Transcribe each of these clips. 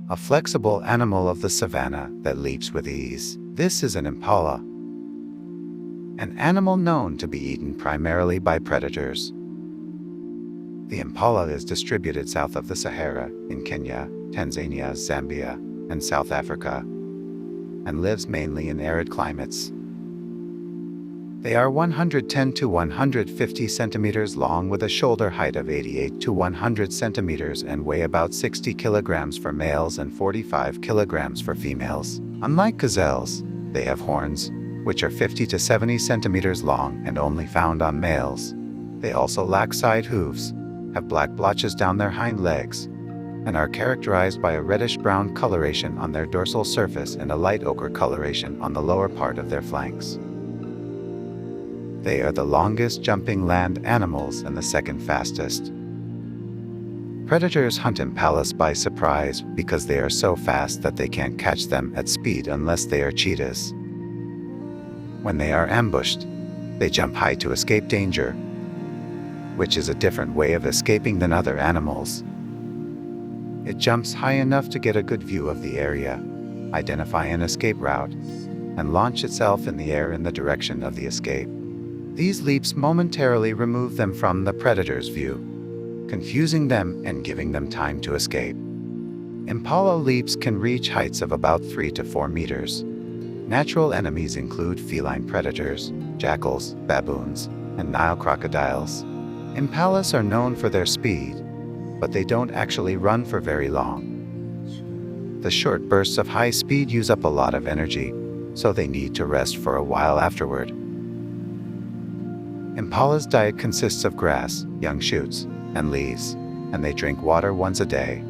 a flexible animal of the savanna that leaps with ease. This is an impala, an animal known to be eaten primarily by predators. The impala is distributed south of the Sahara in Kenya, Tanzania, Zambia, and South Africa, and lives mainly in arid climates. They are 110 to 150 centimeters long with a shoulder height of 88 to 100 centimeters and weigh about 60 kilograms for males and 45 kilograms for females. Unlike gazelles, they have horns, which are 50 to 70 centimeters long and only found on males. They also lack side hooves, have black blotches down their hind legs, and are characterized by a reddish-brown coloration on their dorsal surface and a light ochre coloration on the lower part of their flanks. They are the longest jumping land animals and the second fastest. Predators hunt impalas by surprise because they are so fast that they can't catch them at speed unless they are cheetahs. When they are ambushed, they jump high to escape danger, which is a different way of escaping than other animals. It jumps high enough to get a good view of the area, identify an escape route, and launch itself in the air in the direction of the escape. These leaps momentarily remove them from the predator's view, confusing them and giving them time to escape. Impala leaps can reach heights of about 3 to 4 meters. Natural enemies include feline predators, jackals, baboons, and Nile crocodiles. Impalas are known for their speed, but they don't actually run for very long. The short bursts of high speed use up a lot of energy, so they need to rest for a while afterward. Impala's diet consists of grass, young shoots, and leaves, and they drink water once a day.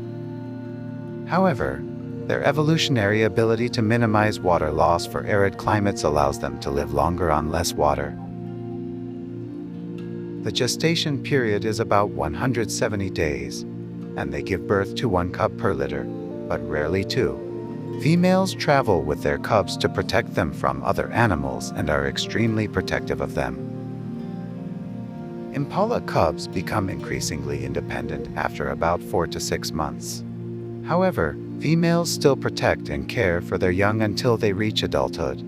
However, their evolutionary ability to minimize water loss for arid climates allows them to live longer on less water. The gestation period is about 170 days, and they give birth to 1 cub per litter, but rarely 2. Females travel with their cubs to protect them from other animals and are extremely protective of them. Impala cubs become increasingly independent after about 4 to 6 months. However, females still protect and care for their young until they reach adulthood.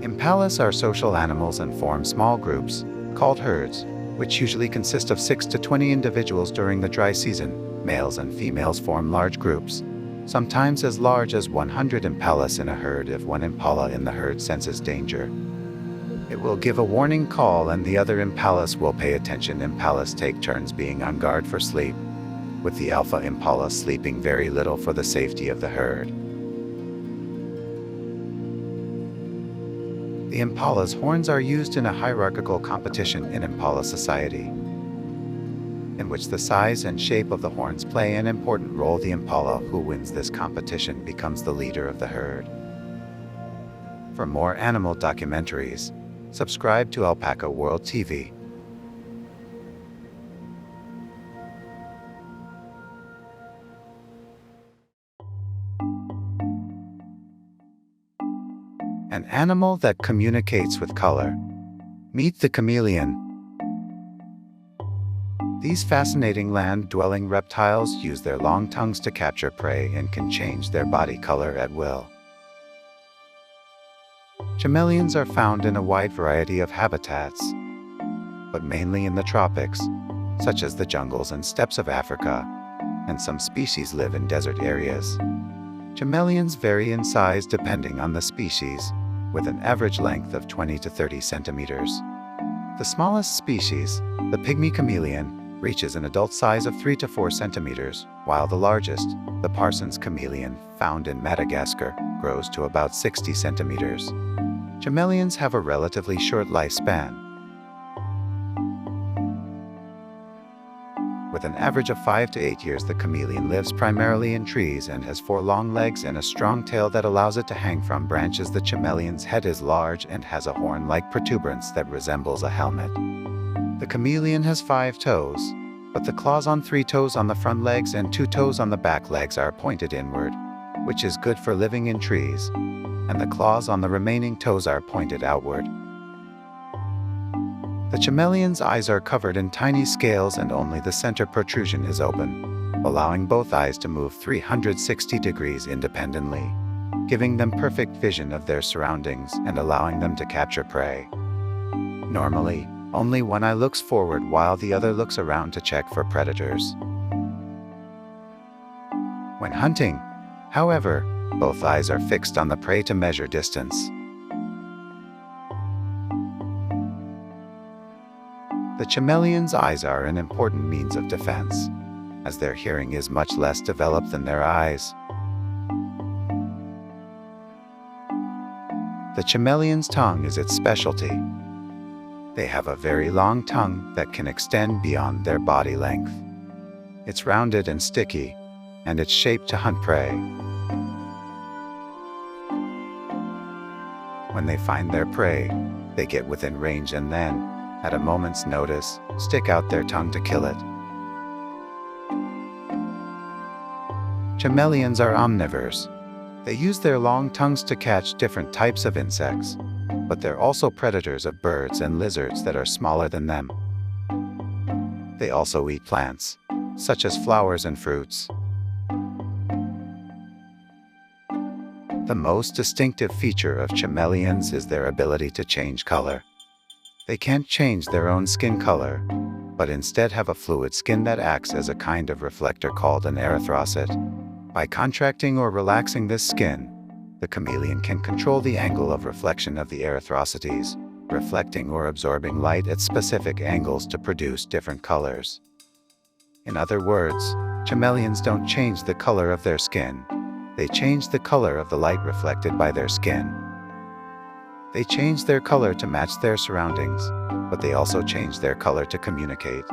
Impalas are social animals and form small groups, called herds, which usually consist of 6 to 20 individuals during the dry season. Males and females form large groups, sometimes as large as 100 impalas in a herd if one impala in the herd senses danger. It will give a warning call and the other impalas will pay attention. Impalas take turns being on guard for sleep, with the alpha impala sleeping very little for the safety of the herd. The impala's horns are used in a hierarchical competition in impala society, in which the size and shape of the horns play an important role. The impala who wins this competition becomes the leader of the herd. For more animal documentaries, subscribe to Alpacaworld TV. An animal that communicates with color. Meet the chameleon. These fascinating land-dwelling reptiles use their long tongues to capture prey and can change their body color at will. Chameleons are found in a wide variety of habitats, but mainly in the tropics, such as the jungles and steppes of Africa, and some species live in desert areas. Chameleons vary in size depending on the species, with an average length of 20 to 30 centimeters. The smallest species, the pygmy chameleon, reaches an adult size of 3 to 4 centimeters, while the largest, the Parsons chameleon, found in Madagascar, grows to about 60 centimeters. Chameleons have a relatively short lifespan, with an average of 5 to 8 years. The chameleon lives primarily in trees and has 4 long legs and a strong tail that allows it to hang from branches. The chameleon's head is large and has a horn-like protuberance that resembles a helmet. The chameleon has 5 toes, but the claws on 3 toes on the front legs and 2 toes on the back legs are pointed inward, which is good for living in trees, and the claws on the remaining toes are pointed outward. The chameleon's eyes are covered in tiny scales and only the center protrusion is open. allowing both eyes to move 360 degrees independently, giving them perfect vision of their surroundings and allowing them to capture prey. Normally, only one eye looks forward while the other looks around to check for predators. When hunting, however, both eyes are fixed on the prey to measure distance. The chameleon's eyes are an important means of defense, as their hearing is much less developed than their eyes. The chameleon's tongue is its specialty. They have a very long tongue that can extend beyond their body length. It's rounded and sticky, and it's shaped to hunt prey. When they find their prey, they get within range and then, at a moment's notice, stick out their tongue to kill it. Chameleons are omnivores. They use their long tongues to catch different types of insects, but they're also predators of birds and lizards that are smaller than them. They also eat plants, such as flowers and fruits. The most distinctive feature of chameleons is their ability to change color. They can't change their own skin color, but instead have a fluid skin that acts as a kind of reflector called an erythrocyte. By contracting or relaxing this skin, the chameleon can control the angle of reflection of the erythrocytes, reflecting or absorbing light at specific angles to produce different colors. In other words, chameleons don't change the color of their skin. They change the color of the light reflected by their skin. They change their color to match their surroundings, but they also change their color to communicate,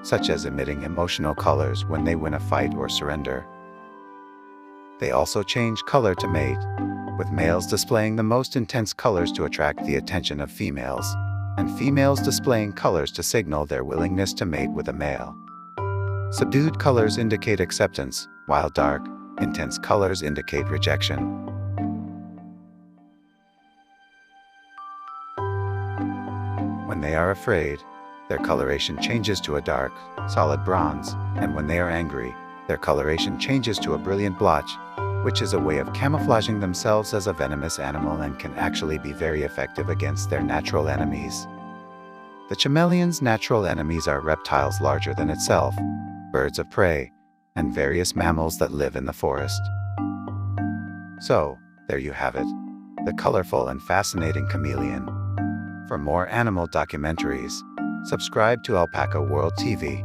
such as emitting emotional colors when they win a fight or surrender. They also change color to mate, with males displaying the most intense colors to attract the attention of females, and females displaying colors to signal their willingness to mate with a male. Subdued colors indicate acceptance, while dark, intense colors indicate rejection. When they are afraid, their coloration changes to a dark, solid bronze, and when they are angry, their coloration changes to a brilliant blotch, which is a way of camouflaging themselves as a venomous animal and can actually be very effective against their natural enemies. The chameleon's natural enemies are reptiles larger than itself, birds of prey, and various mammals that live in the forest. So, there you have it, the colorful and fascinating chameleon. For more animal documentaries, subscribe to Alpacaworld TV.